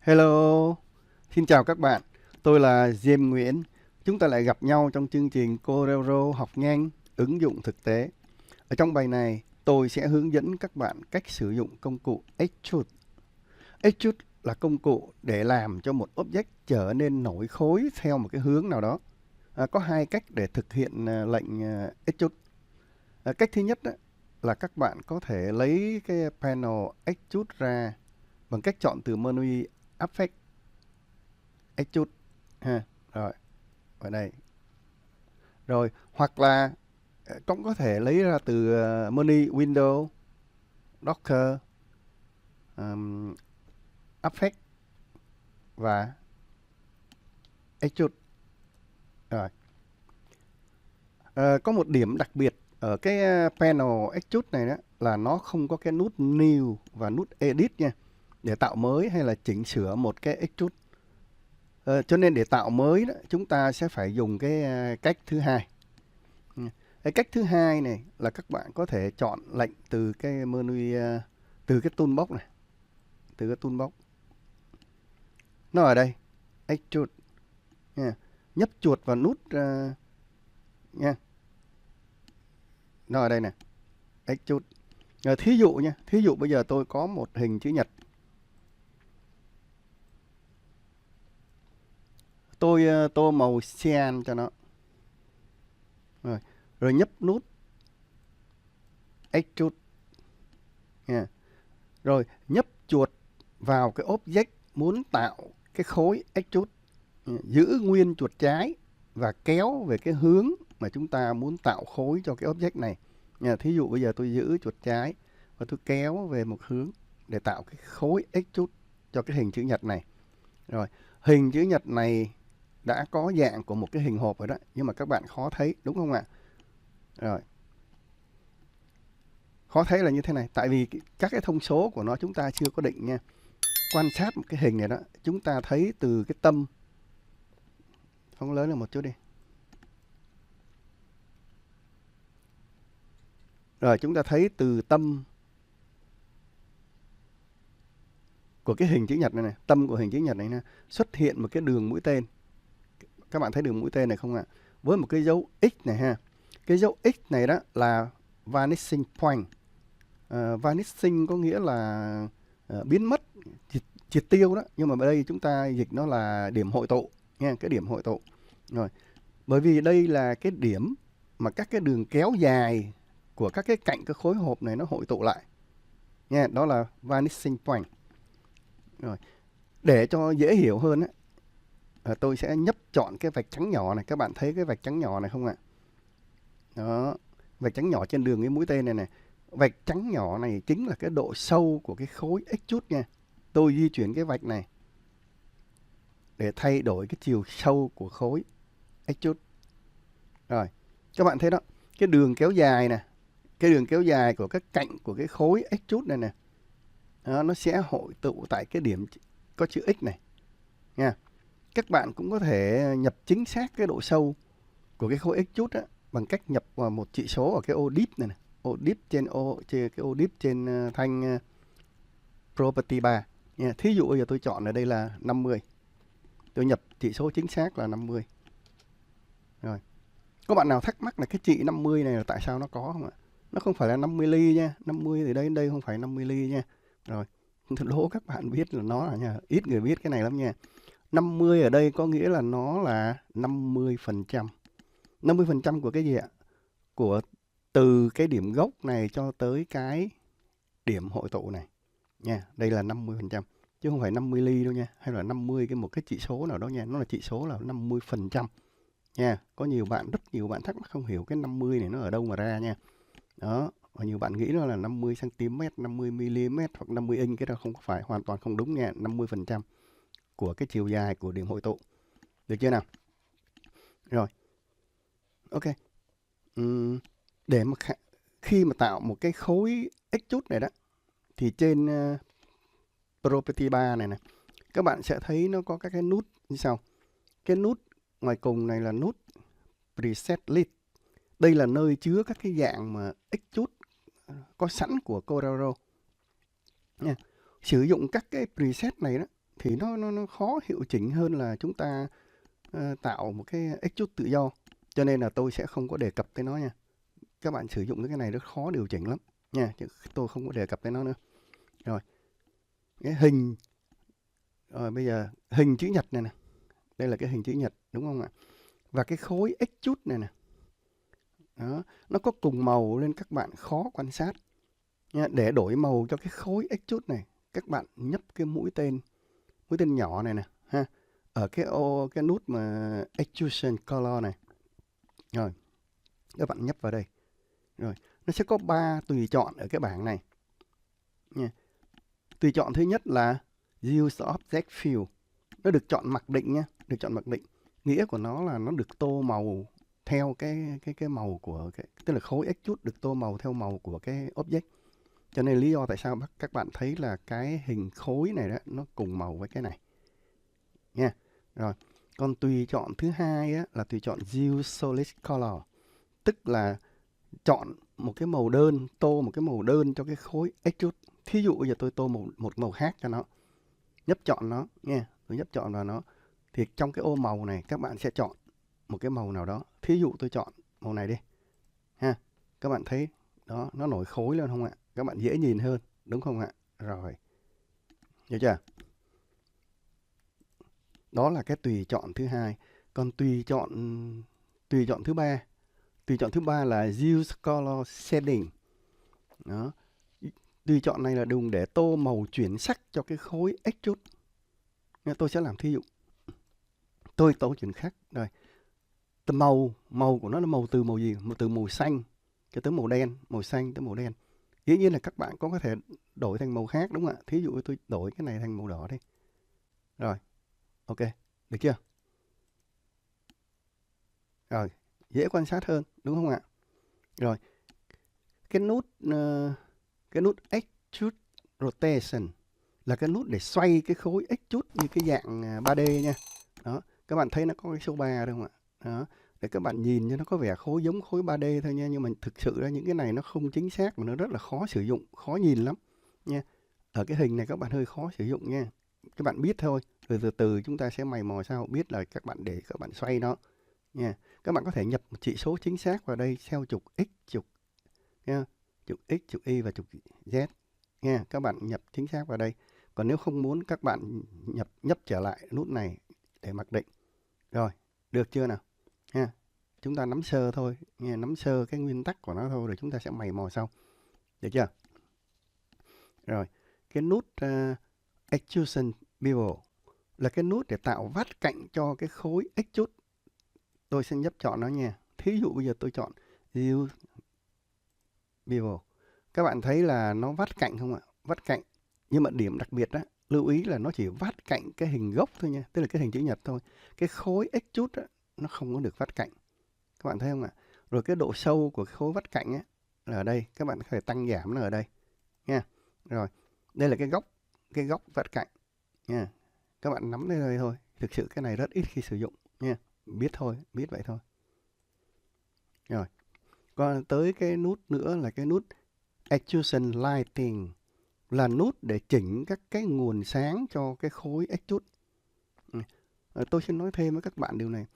Hello, xin chào các bạn. Tôi là James Nguyễn. Chúng ta lại gặp nhau trong chương trình Corel học nhanh, ứng dụng thực tế. Ở trong bài này, tôi sẽ hướng dẫn các bạn cách sử dụng công cụ Extrude. Extrude là công cụ để làm cho một object trở nên nổi khối theo một cái hướng nào đó. Có hai cách để thực hiện lệnh Extrude. Cách thứ nhất là các bạn có thể lấy cái panel Extrude ra bằng cách chọn từ menu Effect Extrude ha. Rồi, ở đây. Rồi, hoặc là cũng có thể lấy ra từ menu Window, Docker, Effect và Extrude. Rồi. Có một điểm đặc biệt ở cái panel Extrude này đó là nó không có cái nút New và nút Edit nha. Để tạo mới hay là chỉnh sửa một cái Extrude. Cho nên để tạo mới đó, chúng ta sẽ phải dùng cái cách thứ hai. Cái cách thứ hai này là các bạn có thể chọn lệnh từ cái menu từ cái toolbox này, từ cái toolbox. Nó ở đây, Extrude nha. Nhấp chuột vào nút nha. Nó ở đây nè, Extrude. Thí dụ nha, thí dụ bây giờ tôi có một hình chữ nhật. Tôi tô màu cyan cho nó. Rồi nhấp nút Extrude nha. Rồi nhấp chuột vào cái object muốn tạo cái khối Extrude. Giữ nguyên chuột trái và kéo về cái hướng mà chúng ta muốn tạo khối cho cái object này. Thí dụ bây giờ tôi giữ chuột trái và tôi kéo về một hướng để tạo cái khối Extrude cho cái hình chữ nhật này. Rồi, hình chữ nhật này đã có dạng của một cái hình hộp rồi đó, nhưng mà các bạn khó thấy, đúng không ạ? Rồi. Khó thấy là như thế này, tại vì các cái thông số của nó chúng ta chưa có định nha. Quan sát một cái hình này đó, chúng ta thấy từ cái tâm, phóng lớn lên một chút đi. Rồi chúng ta thấy từ tâm của cái hình chữ nhật này, tâm của hình chữ nhật này xuất hiện một cái đường mũi tên. Các bạn thấy đường mũi tên này không ạ? Với một cái dấu X này ha. Cái dấu X này đó là vanishing point. Vanishing có nghĩa là biến mất, triệt tiêu đó. Nhưng mà ở đây chúng ta dịch nó là điểm hội tụ nha, cái điểm hội tụ. Rồi, bởi vì đây là cái điểm mà các cái đường kéo dài của các cái cạnh cái khối hộp này nó hội tụ lại nha, đó là vanishing point. Rồi, để cho dễ hiểu hơn á, tôi sẽ nhấp chọn cái vạch trắng nhỏ này. Các bạn thấy cái vạch trắng nhỏ này không ạ? Đó, vạch trắng nhỏ trên đường cái mũi tên này này. Vạch trắng nhỏ này chính là cái độ sâu của cái khối Extrude nha. Tôi di chuyển cái vạch này để thay đổi cái chiều sâu của khối Extrude. Rồi, các bạn thấy đó, cái đường kéo dài nè, cái đường kéo dài của các cạnh của cái khối Extrude này nè, nó sẽ hội tụ tại cái điểm có chữ X này nha. Các bạn cũng có thể nhập chính xác cái độ sâu của cái khối Extrude bằng cách nhập vào một chỉ số ở cái ô div này, ô div trên cái ô div trên thanh property bar nha. Thí dụ bây giờ tôi chọn ở đây là 50. Tôi nhập chỉ số chính xác là 50. Rồi. Có bạn nào thắc mắc là cái trị 50 này là tại sao nó có không ạ? Nó không phải là 50 ly nha. 50 thì đây không phải 50 ly nha. Rồi. Tôi đố các bạn biết là nó là nha. Ít người biết cái này lắm nha. 50 ở đây có nghĩa là nó là 50%. 50% của cái gì ạ? Của từ cái điểm gốc này cho tới cái điểm hội tụ này nha. Đây là 50%. Chứ không phải 50 ly đâu nha. Hay là 50 một cái chỉ số nào đó nha. Nó là chỉ số là 50% nha. Có rất nhiều bạn thắc mắc không hiểu cái 50 này nó ở đâu mà ra nha. Đó. Và nhiều bạn nghĩ nó là 50 cm, 50 mm hoặc 50 inch. Cái đó không phải, hoàn toàn không đúng nha. 50% của cái chiều dài của điểm hội tụ. Được chưa nào? Rồi. Ok. Để mà khi mà tạo một cái khối Extrude này đó, thì trên property bar này nè, các bạn sẽ thấy nó có các cái nút như sau. Cái nút ngoài cùng này là nút preset list. Đây là nơi chứa các cái dạng mà Extrude có sẵn của Corel. Sử dụng các cái preset này đó thì nó khó hiệu chỉnh hơn là chúng ta tạo một cái extrude tự do. Cho nên là tôi sẽ không có đề cập tới nó nha. Các bạn sử dụng cái này rất khó điều chỉnh lắm nha, chứ tôi không có đề cập tới nó nữa. Rồi, cái hình rồi bây giờ hình chữ nhật này nè. Đây là cái hình chữ nhật đúng không ạ? Và cái khối extrude này nè. Đó, nó có cùng màu nên các bạn khó quan sát. Nha, để đổi màu cho cái khối extrude này, các bạn nhấp cái mũi tên nhỏ này nè ha, ở cái nút mà extrusion color này. Rồi, các bạn nhấp vào đây. Rồi, nó sẽ có 3 tùy chọn ở cái bảng này. Nha. Tùy chọn thứ nhất là Use Object Fill. Nó được chọn mặc định nhé, được chọn mặc định. Nghĩa của nó là nó được tô màu theo cái màu của cái, tức là khối extrude được tô màu theo màu của cái object. Cho nên lý do tại sao các bạn thấy là cái hình khối này đó nó cùng màu với cái này. Nha. Rồi, còn tùy chọn thứ hai á, là tùy chọn Use Solid Color. Tức là chọn một cái màu đơn, tô một cái màu đơn cho cái khối extrude. Thí dụ bây giờ tôi tô một màu khác cho nó. Nhấp chọn nó nha, tôi nhấp chọn vào nó. Thì trong cái ô màu này các bạn sẽ chọn một cái màu nào đó. Thí dụ tôi chọn màu này đi. Ha. Các bạn thấy đó, nó nổi khối lên không ạ? Các bạn dễ nhìn hơn, đúng không ạ? Rồi. Hiểu chưa? Đó là cái tùy chọn thứ hai. Còn tùy chọn thứ ba. Tùy chọn thứ ba là Use Color Shading. Đó. Tùy chọn này là dùng để tô màu chuyển sắc cho cái khối extrude. Tôi sẽ làm thí dụ. Tôi tô chuyển khác. Rồi. Màu của nó là màu từ màu gì? Từ màu xanh cho tới màu đen, màu xanh tới màu đen. Dĩ nhiên là các bạn có thể đổi thành màu khác đúng không ạ? Thí dụ tôi đổi cái này thành màu đỏ đi. Rồi. Ok, được chưa? Rồi, dễ quan sát hơn, đúng không ạ? Rồi, cái nút Extrude Rotation là cái nút để xoay cái khối extrude như cái dạng 3D nha. Đó, các bạn thấy nó có cái số 3 đúng không ạ? Đó, để các bạn nhìn cho nó có vẻ khối giống khối 3D thôi nha, nhưng mà thực sự ra những cái này nó không chính xác và nó rất là khó sử dụng, khó nhìn lắm nha. Ở cái hình này các bạn hơi khó sử dụng nha. Các bạn biết thôi, rồi từ từ chúng ta sẽ mày mò sao biết là các bạn để các bạn xoay nó nha. Các bạn có thể nhập một chỉ số chính xác vào đây theo trục x, trục nha, trục x, trục y và trục z nha. Các bạn nhập chính xác vào đây. Còn nếu không muốn các bạn nhấp trở lại nút này để mặc định. Rồi, được chưa nào? Ha. Chúng ta nắm sơ thôi, nha, nắm sơ cái nguyên tắc của nó thôi rồi chúng ta sẽ mày mò sau. Được chưa? Rồi, cái nút Extrusion Bevel là cái nút để tạo vát cạnh cho cái khối extrude. Tôi sẽ nhấp chọn nó nha. Thí dụ bây giờ tôi chọn Use Bevel. Các bạn thấy là nó vát cạnh không ạ? Vát cạnh. Nhưng mà điểm đặc biệt đó, lưu ý là nó chỉ vát cạnh cái hình gốc thôi nha. Tức là cái hình chữ nhật thôi. Cái khối extrude đó, nó không có được vát cạnh. Các bạn thấy không ạ? Rồi cái độ sâu của cái khối vát cạnh ấy, là ở đây. Các bạn có thể tăng giảm nó ở đây. Nha. Rồi. Đây là cái góc vát cạnh. Nha. Các bạn nắm đây thôi. Thực sự cái này rất ít khi sử dụng nha. Biết thôi, biết vậy thôi. Rồi. Còn tới cái nút nữa là cái nút Extrusion Lighting, là nút để chỉnh các cái nguồn sáng cho cái khối extrude. Tôi xin nói thêm với các bạn điều này.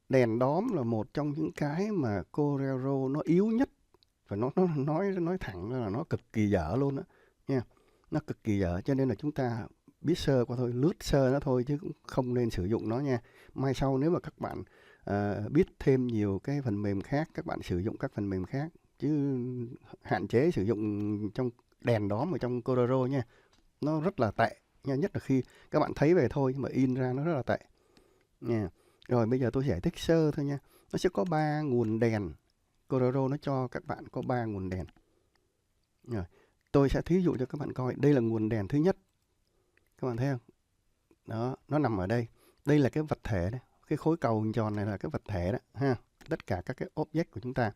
Đèn đóm là một trong những cái mà Corel nó yếu nhất, và nó nói thẳng là nó cực kỳ dở luôn đó nha. Nó cực kỳ dở, cho nên là chúng ta biết sơ qua thôi, lướt sơ nó thôi chứ cũng không nên sử dụng nó nha. Mai sau nếu mà các bạn biết thêm nhiều cái phần mềm khác, các bạn sử dụng các phần mềm khác, chứ hạn chế sử dụng trong đèn đóm ở trong Corel nha. Nó rất là tệ nha, nhất là khi các bạn thấy về thôi nhưng mà in ra nó rất là tệ nha. Rồi bây giờ tôi giải thích sơ thôi nha. Nó sẽ có 3 nguồn đèn. Corel nó cho các bạn có 3 nguồn đèn. Rồi, tôi sẽ thí dụ cho các bạn coi. Đây là nguồn đèn thứ nhất. Các bạn thấy không? Đó, nó nằm ở đây. Đây là cái vật thể đấy. Cái khối cầu hình tròn này là cái vật thể đó ha. Tất cả các cái object của chúng ta.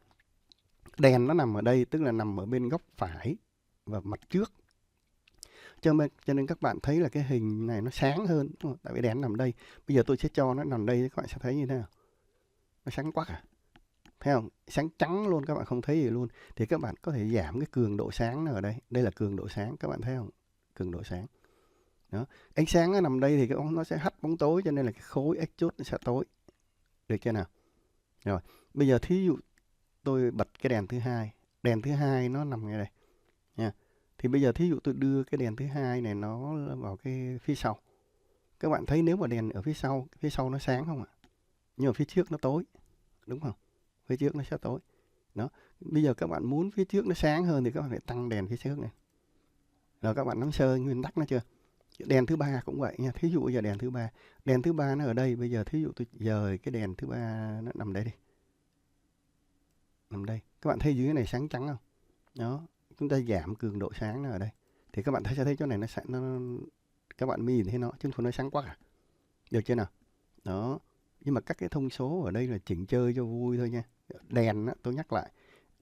Đèn nó nằm ở đây, tức là nằm ở bên góc phải và mặt trước. Cho nên các bạn thấy là cái hình này nó sáng hơn, đúng không? Tại vì đèn nằm đây. Bây giờ tôi sẽ cho nó nằm đây, các bạn sẽ thấy như thế nào. Nó sáng quá à. Thấy không? Sáng trắng luôn, các bạn không thấy gì luôn. Thì các bạn có thể giảm cái cường độ sáng nó ở đây. Đây là cường độ sáng, các bạn thấy không? Cường độ sáng. Đó. Ánh sáng nó nằm đây thì nó sẽ hắt bóng tối, cho nên là cái khối extrude nó sẽ tối. Được chưa nào? Rồi, bây giờ thí dụ tôi bật cái đèn thứ hai. Đèn thứ hai nó nằm ngay đây nha. Thì bây giờ thí dụ tôi đưa cái đèn thứ hai này nó vào cái phía sau. Các bạn thấy nếu mà đèn ở phía sau nó sáng không ạ? Nhưng mà phía trước nó tối, đúng không? Phía trước nó sẽ tối. Đó. Bây giờ các bạn muốn phía trước nó sáng hơn thì các bạn phải tăng đèn phía trước này. Rồi các bạn nắm sơ nguyên tắc nó chưa? Đèn thứ ba cũng vậy nha. Thí dụ bây giờ đèn thứ ba. Đèn thứ ba nó ở đây. Bây giờ thí dụ tôi dời cái đèn thứ ba nó nằm đây đi. Nằm đây. Các bạn thấy dưới này sáng trắng không? Đó. Chúng ta giảm cường độ sáng nó ở đây. Thì các bạn sẽ thấy chỗ này nó các bạn mới nhìn thấy nó, chứ không nó sáng quá cả. Được chưa nào? Đó. Nhưng mà các cái thông số ở đây là chỉnh chơi cho vui thôi nha. Đèn á, tôi nhắc lại.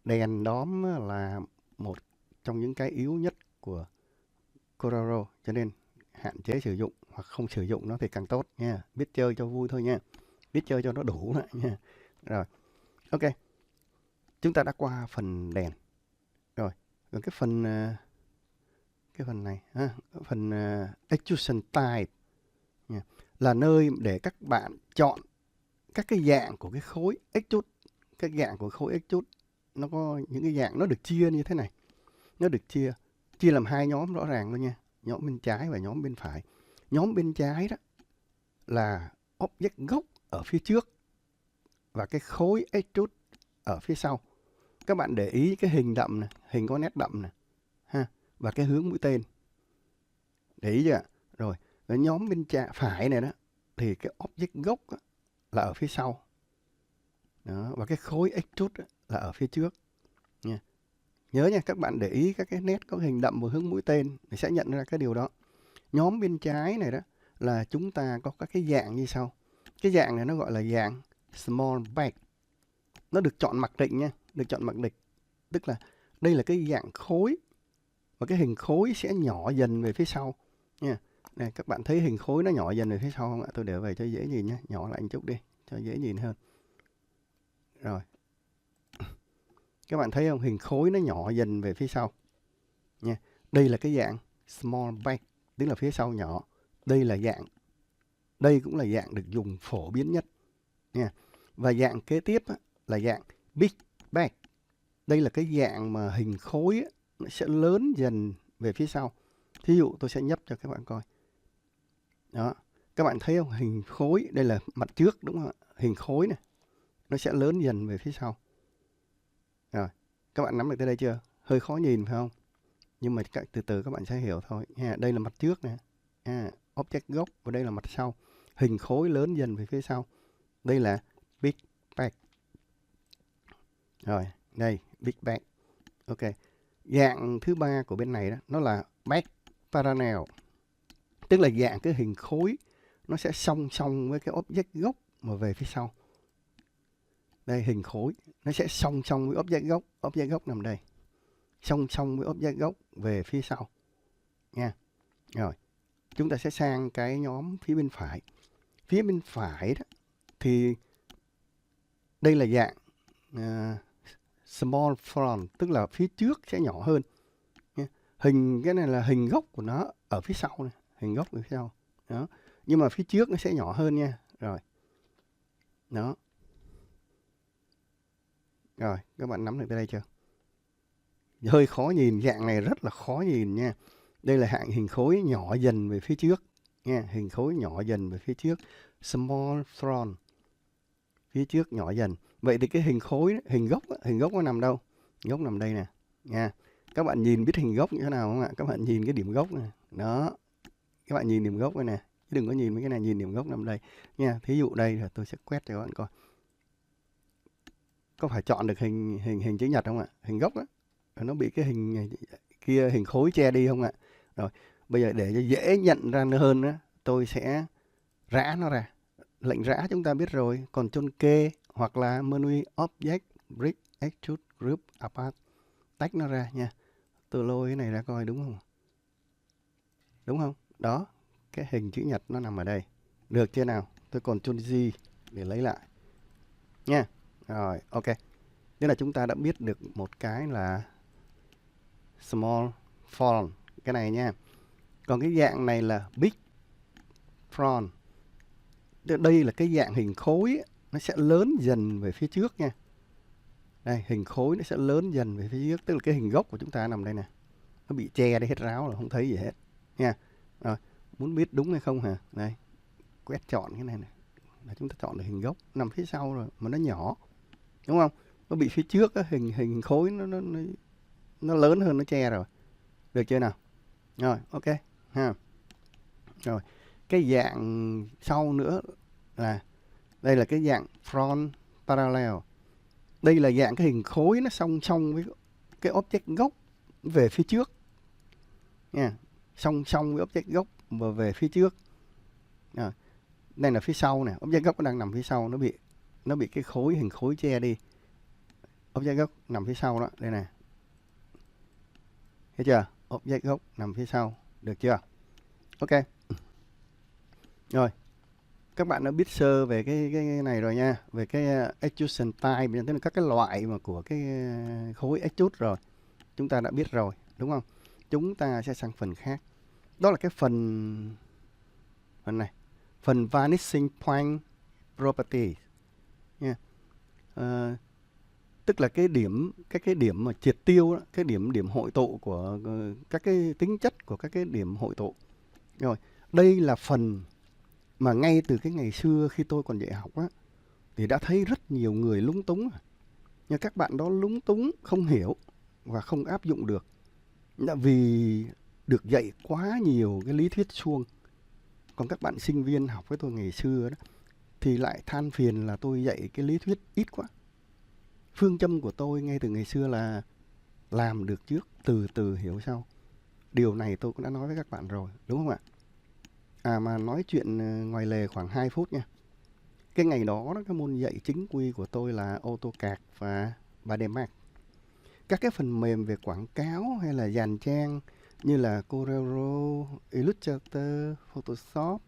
Đèn đóm là một trong những cái yếu nhất của Corel, cho nên hạn chế sử dụng hoặc không sử dụng nó thì càng tốt nha. Biết chơi cho vui thôi nha. Biết chơi cho nó đủ lại nha. Rồi. Ok. Chúng ta đã qua phần đèn. Rồi. Còn cái phần này ha, phần extrusion type nha, là nơi để các bạn chọn các cái dạng của cái khối extrude. Các dạng của khối extrude nó có những cái dạng nó được chia như thế này. Nó được chia làm hai nhóm rõ ràng luôn nha. Nhóm bên trái và nhóm bên phải. Nhóm bên trái đó là object gốc ở phía trước và cái khối extrude ở phía sau. Các bạn để ý cái hình đậm này, hình có nét đậm này ha, và cái hướng mũi tên. Để ý chưa? Rồi, cái nhóm bên phải này đó thì cái object gốc là ở phía sau. Đó, và cái khối extrude là ở phía trước nha. Nhớ nha, các bạn để ý các cái nét có hình đậm và hướng mũi tên thì sẽ nhận ra cái điều đó. Nhóm bên trái này đó là chúng ta có các cái dạng như sau. Cái dạng này nó gọi là dạng small batch. Nó được chọn mặc định nha, được chọn mặc định. Tức là đây là cái dạng khối và cái hình khối sẽ nhỏ dần về phía sau nha. Này, các bạn thấy hình khối nó nhỏ dần về phía sau không ạ? Tôi để về cho dễ nhìn nhé, nhỏ lại một chút đi cho dễ nhìn hơn. Rồi. Các bạn thấy không? Hình khối nó nhỏ dần về phía sau nha. Đây là cái dạng small batch, tức là phía sau nhỏ. Đây cũng là dạng được dùng phổ biến nhất nha. Và dạng kế tiếp là dạng big batch. Đây là cái dạng mà hình khối nó sẽ lớn dần về phía sau. Thí dụ tôi sẽ nhấp cho các bạn coi. Đó. Các bạn thấy không? Hình khối, đây là mặt trước đúng không ạ? Hình khối này nó sẽ lớn dần về phía sau. Rồi, các bạn nắm được tới đây chưa? Hơi khó nhìn phải không? Nhưng mà từ từ các bạn sẽ hiểu thôi. Đây là mặt trước nè. Object gốc và đây là mặt sau. Hình khối lớn dần về phía sau. Đây là big batch. Rồi, đây, big batch. Ok. Dạng thứ ba của bên này đó, nó là back parallel. Tức là dạng cái hình khối nó sẽ song song với cái object gốc mà về phía sau. Đây hình khối nó sẽ song song với object gốc. Object gốc nằm đây. Song song với object gốc về phía sau nha. Rồi, chúng ta sẽ sang cái nhóm phía bên phải. Phía bên phải đó thì đây là dạng small front, tức là phía trước sẽ nhỏ hơn nha. Cái này là hình gốc của nó ở phía sau này, hình gốc ở phía sau đó, nhưng mà phía trước nó sẽ nhỏ hơn nha. Rồi đó. Rồi, các bạn nắm được tới đây chưa? Hơi khó nhìn, dạng này rất là khó nhìn nha. Đây là hạng hình khối nhỏ dần về phía trước nha, hình khối nhỏ dần về phía trước, small front, phía trước nhỏ dần. Vậy thì cái hình khối, hình gốc nó nằm đâu? Gốc nằm đây nè nha. Các bạn nhìn biết hình gốc như thế nào không ạ? Các bạn nhìn cái điểm gốc này. Đó. Các bạn nhìn điểm gốc này nè. Chứ đừng có nhìn mấy cái này, nhìn điểm gốc nằm đây nha. Thí dụ đây là tôi sẽ quét cho các bạn coi. Có phải chọn được hình chữ nhật không ạ? Hình gốc á. Nó bị cái hình kia, hình khối che đi không ạ? Rồi, bây giờ để cho dễ nhận ra hơn á, tôi sẽ rã nó ra. Lệnh rã chúng ta biết rồi, Ctrl K hoặc là menu Object, Brick, Extrude, Group, Apart. Tách nó ra nha. Tôi lôi cái này ra coi đúng không? Đúng không? Đó, cái hình chữ nhật nó nằm ở đây. Được chưa nào? Tôi Ctrl G để lấy lại. Nha. Rồi, ok. Thế là chúng ta đã biết được một cái là small font, cái này nha. Còn cái dạng này là big front. Đây là cái dạng hình khối ấy, nó sẽ lớn dần về phía trước nha. Đây, hình khối nó sẽ lớn dần về phía trước, tức là cái hình gốc của chúng ta nằm đây nè. Nó bị che đi hết ráo rồi, không thấy gì hết nha. Rồi, muốn biết đúng hay không hả? Đây, quét chọn cái này này. Là chúng ta chọn được hình gốc nằm phía sau rồi mà nó nhỏ. Đúng không? Nó bị phía trước á, hình khối nó lớn hơn, nó che rồi. Được chưa nào? Rồi, ok ha. Rồi, cái dạng sau nữa là đây là cái dạng front parallel. Đây là dạng cái hình khối nó song song với cái object gốc về phía trước nha, song song với object gốc và về phía trước. Đây là phía sau nè, object gốc nó đang nằm phía sau, nó bị cái hình khối che đi. Object gốc nằm phía sau đó, đây nè. Thấy chưa? Object gốc nằm phía sau, được chưa? Ok. Rồi, các bạn đã biết sơ về cái này rồi nha, về cái extrusion type, tức là các cái loại mà của cái khối extrude rồi. Chúng ta đã biết rồi, đúng không? Chúng ta sẽ sang phần khác. Đó là cái phần này, phần vanishing point property nha. Tức là cái điểm mà triệt tiêu đó, cái điểm hội tụ của các cái tính chất của các cái điểm hội tụ. Rồi, đây là phần mà ngay từ cái ngày xưa khi tôi còn dạy học á, thì đã thấy rất nhiều người lúng túng. Nhưng các bạn đó lúng túng, không hiểu và không áp dụng được. Là vì được dạy quá nhiều cái lý thuyết suông. Còn các bạn sinh viên học với tôi ngày xưa đó, thì lại than phiền là tôi dạy cái lý thuyết ít quá. Phương châm của tôi ngay từ ngày xưa là làm được trước, từ từ hiểu sau. Điều này tôi cũng đã nói với các bạn rồi, đúng không ạ? Mà nói chuyện ngoài lề khoảng 2 phút nha. Cái ngày đó, cái môn dạy chính quy của tôi là AutoCAD và 3D Max. Các cái phần mềm về quảng cáo hay là dàn trang như là Corel, Illustrator, Photoshop,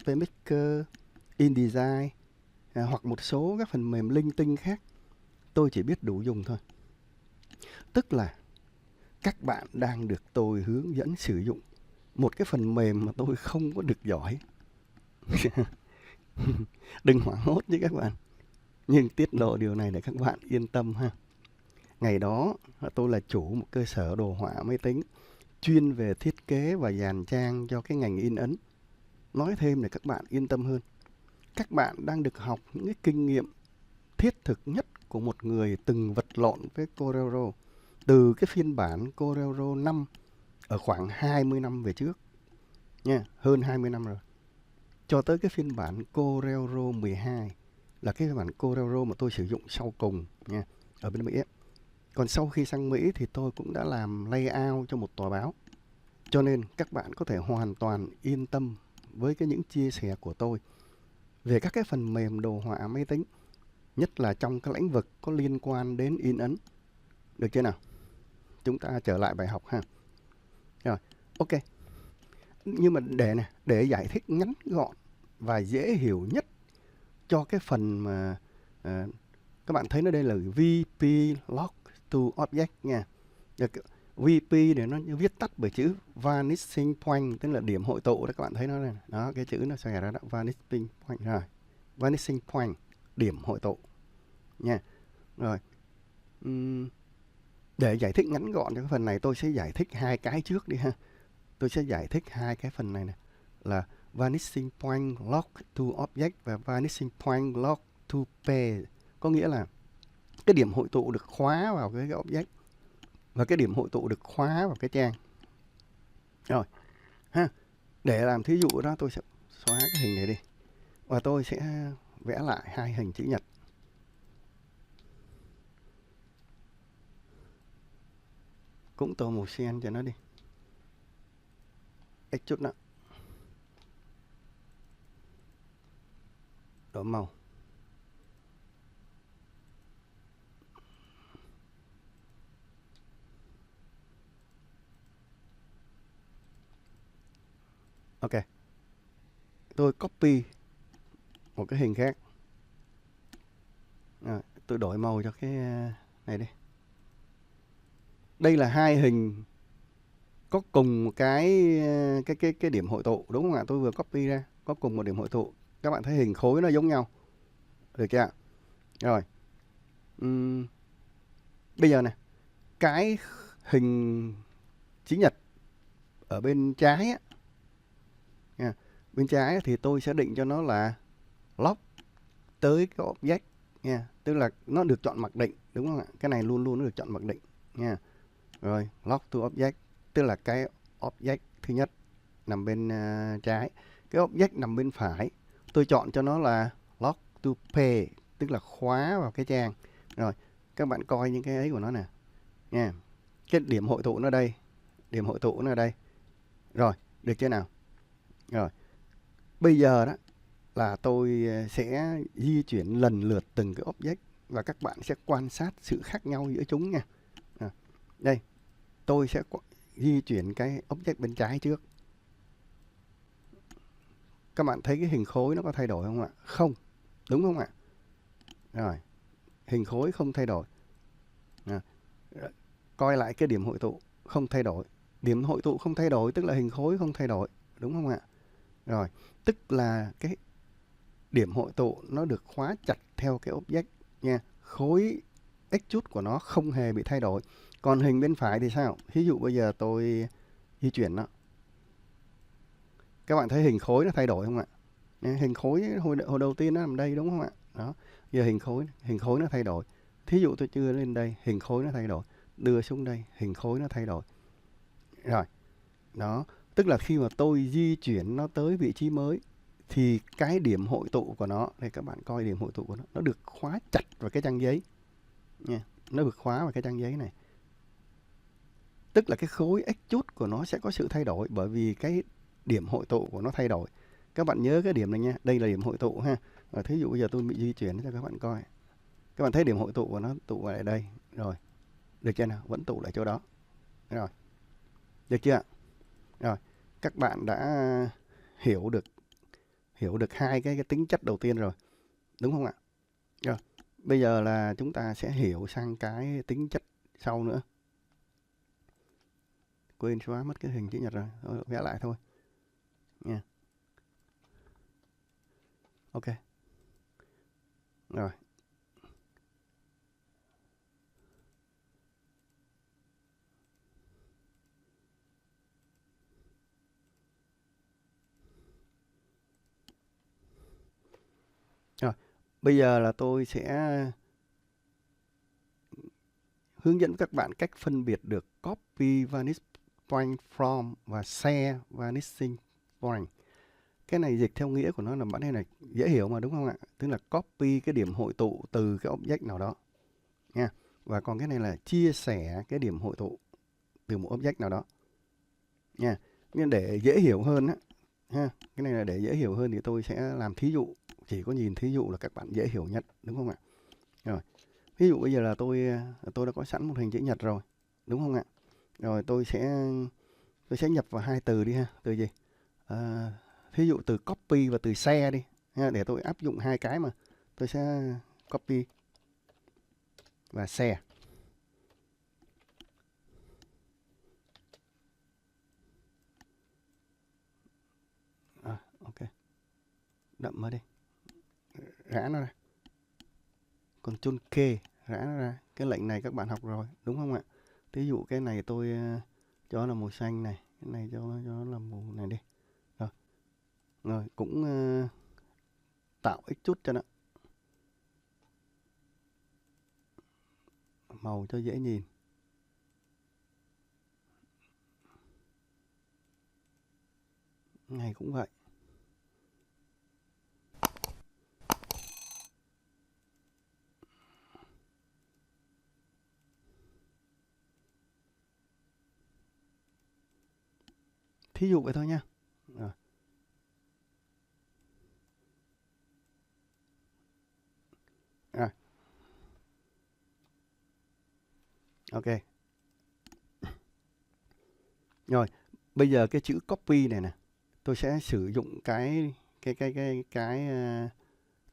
PaintMaker, InDesign hoặc một số các phần mềm linh tinh khác, tôi chỉ biết đủ dùng thôi. Tức là các bạn đang được tôi hướng dẫn sử dụng một cái phần mềm mà tôi không có được giỏi. Đừng hoảng hốt với các bạn. Nhưng tiết lộ điều này để các bạn yên tâm ha. Ngày đó tôi là chủ một cơ sở đồ họa máy tính chuyên về thiết kế và dàn trang cho cái ngành in ấn. Nói thêm để các bạn yên tâm hơn. Các bạn đang được học những cái kinh nghiệm thiết thực nhất của một người từng vật lộn với Corel từ cái phiên bản Corel 5 ở khoảng 20 năm về trước nha, hơn 20 năm rồi, cho tới cái phiên bản Corel 12 là cái phiên bản Corel mà tôi sử dụng sau cùng nha, ở bên Mỹ. Còn sau khi sang Mỹ thì tôi cũng đã làm layout cho một tòa báo. Cho nên các bạn có thể hoàn toàn yên tâm với những chia sẻ của tôi về các cái phần mềm đồ họa máy tính, nhất là trong cái lĩnh vực có liên quan đến in ấn. Được chưa nào? Chúng ta trở lại bài học ha. Rồi, ok. Nhưng mà để giải thích ngắn gọn và dễ hiểu nhất cho cái phần mà các bạn thấy nó đây là VP Lock to Object nha. VP để nó viết tắt bởi chữ Vanishing Point, tức là điểm hội tụ đó, các bạn thấy nó này. Đó, cái chữ nó xòe ra đó, Vanishing Point rồi. Vanishing Point, điểm hội tụ nha. Rồi. Để giải thích ngắn gọn cho cái phần này, tôi sẽ giải thích hai cái trước đi ha. Tôi sẽ giải thích hai cái phần này là Vanishing Point Lock to Object và Vanishing Point Lock to Page. Có nghĩa là cái điểm hội tụ được khóa vào cái object và cái điểm hội tụ được khóa vào cái trang. Rồi ha. Để làm thí dụ đó, tôi sẽ xóa cái hình này đi và tôi sẽ vẽ lại hai hình chữ nhật. Cũng tô màu xen cho nó đi. Extrude đó. Đổi màu. Ok. Tôi copy một cái hình khác. Tôi đổi màu cho cái này đi. Đây là hai hình có cùng một cái điểm hội tụ, đúng không ạ? Tôi vừa copy ra, có cùng một điểm hội tụ. Các bạn thấy hình khối nó giống nhau, được chưa ạ? Rồi, bây giờ này, cái hình chữ nhật ở bên trái á, nha, bên trái thì tôi sẽ định cho nó là lock tới cái object nha, tức là nó được chọn mặc định, đúng không ạ? Cái này luôn luôn nó được chọn mặc định nha. Rồi, lock to object, tức là cái object thứ nhất nằm bên trái, cái object nằm bên phải, tôi chọn cho nó là lock to page, tức là khóa vào cái trang. Rồi, các bạn coi những cái ấy của nó nè nha. Cái điểm hội tụ nó đây, điểm hội tụ nó ở đây. Rồi, được chưa nào? Rồi, bây giờ đó là tôi sẽ di chuyển lần lượt từng cái object và các bạn sẽ quan sát sự khác nhau giữa chúng nha. Đây, tôi sẽ di chuyển cái object bên trái trước. Các bạn thấy cái hình khối nó có thay đổi không ạ? Không, đúng không ạ? Rồi, hình khối không thay đổi. Coi lại cái điểm hội tụ không thay đổi. Điểm hội tụ không thay đổi tức là hình khối không thay đổi, đúng không ạ? Rồi, tức là cái điểm hội tụ nó được khóa chặt theo cái object nha. Khối x chút của nó không hề bị thay đổi. Còn hình bên phải thì sao? Ví dụ bây giờ tôi di chuyển nó. Các bạn thấy hình khối nó thay đổi không ạ? Hình khối hồi đầu tiên nó nằm đây, đúng không ạ? Đó. Giờ hình khối nó thay đổi. Thí dụ tôi đưa lên đây, hình khối nó thay đổi. Đưa xuống đây, hình khối nó thay đổi. Rồi. Đó. Tức là khi mà tôi di chuyển nó tới vị trí mới thì cái điểm hội tụ của nó, đây các bạn coi điểm hội tụ của nó được khóa chặt vào cái trang giấy nha. Nó được khóa vào cái trang giấy này. Tức là cái khối x chút của nó sẽ có sự thay đổi bởi vì cái điểm hội tụ của nó thay đổi. Các bạn nhớ cái điểm này nha, đây là điểm hội tụ ha. Và thí dụ bây giờ tôi bị di chuyển cho các bạn coi. Các bạn thấy điểm hội tụ của nó tụ lại đây. Rồi, được chưa nào? Vẫn tụ lại chỗ đó. Rồi, được chưa? Rồi, các bạn đã hiểu được hai cái tính chất đầu tiên rồi, đúng không ạ? Rồi, bây giờ là chúng ta sẽ hiểu sang cái tính chất sau nữa. Quên xóa mất cái hình chữ nhật rồi, thôi, vẽ lại thôi nha. Ok. Rồi. Rồi, bây giờ là tôi sẽ hướng dẫn các bạn cách phân biệt được copy vanish point from và share vanishing point. Cái này dịch theo nghĩa của nó là bạn thấy này dễ hiểu mà, đúng không ạ? Tức là copy cái điểm hội tụ từ cái object nào đó nha. Và còn cái này là chia sẻ cái điểm hội tụ từ một object nào đó nha. Nhưng để dễ hiểu hơn á ha, cái này là để dễ hiểu hơn thì tôi sẽ làm thí dụ, chỉ có nhìn thí dụ là các bạn dễ hiểu nhất, đúng không ạ? Rồi, ví dụ bây giờ là tôi đã có sẵn một hình chữ nhật rồi, đúng không ạ? Rồi tôi sẽ nhập vào hai từ đi ha, từ gì? Ví dụ từ copy và từ share đi ha, để tôi áp dụng hai cái mà. Tôi sẽ copy và share. Ok. Đậm vào đi. Rã nó ra. Ctrl K, rã nó ra. Cái lệnh này các bạn học rồi, đúng không ạ? Ví dụ cái này tôi cho nó là màu xanh này, cái này cho nó là màu này đi. Rồi. Rồi, cũng tạo x chút cho nó. Màu cho dễ nhìn. Này cũng vậy. Thí dụ vậy thôi nha. Rồi. Rồi. Ok. Rồi, bây giờ cái chữ copy này nè, tôi sẽ sử dụng cái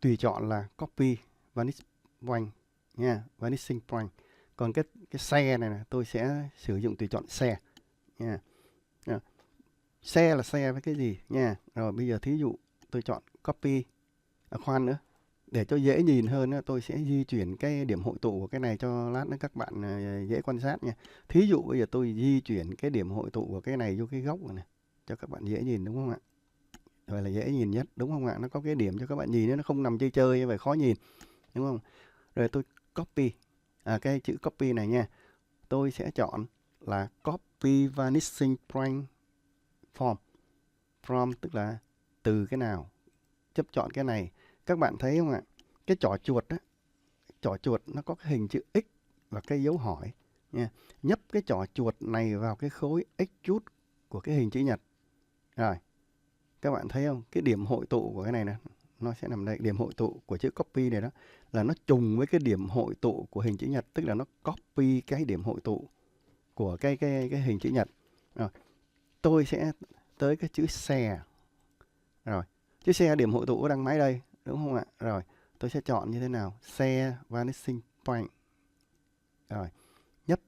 tùy chọn là copy vanish point nha, vanishing point. Còn cái share này nè, tôi sẽ sử dụng tùy chọn share nha. À, share là share với cái gì nha. Rồi bây giờ thí dụ tôi chọn copy. Khoan nữa. Để cho dễ nhìn hơn á, tôi sẽ di chuyển cái điểm hội tụ của cái này cho lát nữa các bạn dễ quan sát nha. Thí dụ bây giờ tôi di chuyển cái điểm hội tụ của cái này vô cái góc này cho các bạn dễ nhìn đúng không ạ? Vậy là dễ nhìn nhất đúng không ạ? Nó có cái điểm cho các bạn nhìn, nó không nằm chơi chơi như vậy khó nhìn đúng không? Rồi tôi copy. Cái chữ copy này nha. Tôi sẽ chọn là copy vanishing point from. From tức là từ cái nào. Chấp chọn cái này. Các bạn thấy không ạ? Cái chỏ chuột á, chỏ chuột nó có cái hình chữ X và cái dấu hỏi nha. Nhấp cái chỏ chuột này vào cái khối extrude của cái hình chữ nhật. Rồi, các bạn thấy không? Cái điểm hội tụ của cái này nè, nó sẽ nằm đây. Điểm hội tụ của chữ copy này đó là nó trùng với cái điểm hội tụ của hình chữ nhật, tức là nó copy cái điểm hội tụ của cái hình chữ nhật. Rồi, tôi sẽ tới cái chữ share. Rồi, chữ share điểm hội tụ của đăng máy đây, đúng không ạ? Rồi, tôi sẽ chọn như thế nào? Share vanishing point. Rồi, nhấp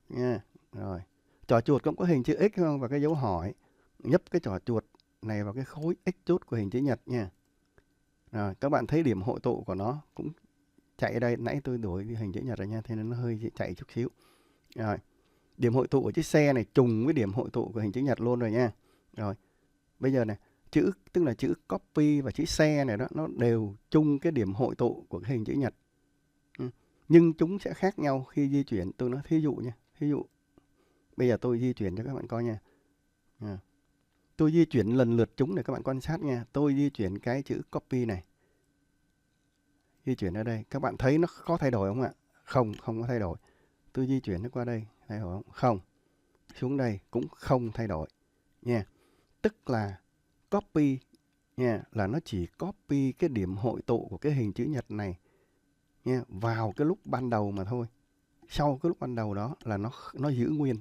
nha. Rồi, trỏ chuột cũng có hình chữ X không? Và cái dấu hỏi. Nhấp cái trỏ chuột này vào cái khối extrude của hình chữ nhật nha. Rồi, các bạn thấy điểm hội tụ của nó cũng chạy ở đây. Nãy tôi đổi hình chữ nhật rồi nha, thế nên nó hơi chạy chút xíu. Rồi, điểm hội tụ của chiếc xe này trùng với điểm hội tụ của hình chữ nhật luôn rồi nha. Rồi, bây giờ này, chữ tức là chữ copy và chữ share này đó, nó đều chung cái điểm hội tụ của cái hình chữ nhật. Nhưng chúng sẽ khác nhau khi di chuyển. Tôi nói thí dụ nha. Thí dụ, bây giờ tôi di chuyển cho các bạn coi nha. Tôi di chuyển lần lượt chúng để các bạn quan sát nha. Tôi di chuyển cái chữ copy này. Di chuyển ở đây. Các bạn thấy nó có thay đổi không ạ? Không, không có thay đổi. Tôi di chuyển nó qua đây. Thay đổi không? Không. Xuống đây cũng không thay đổi. Nha. Tức là copy nha, là nó chỉ copy cái điểm hội tụ của cái hình chữ nhật này nha, vào cái lúc ban đầu mà thôi. Sau cái lúc ban đầu đó là nó giữ nguyên.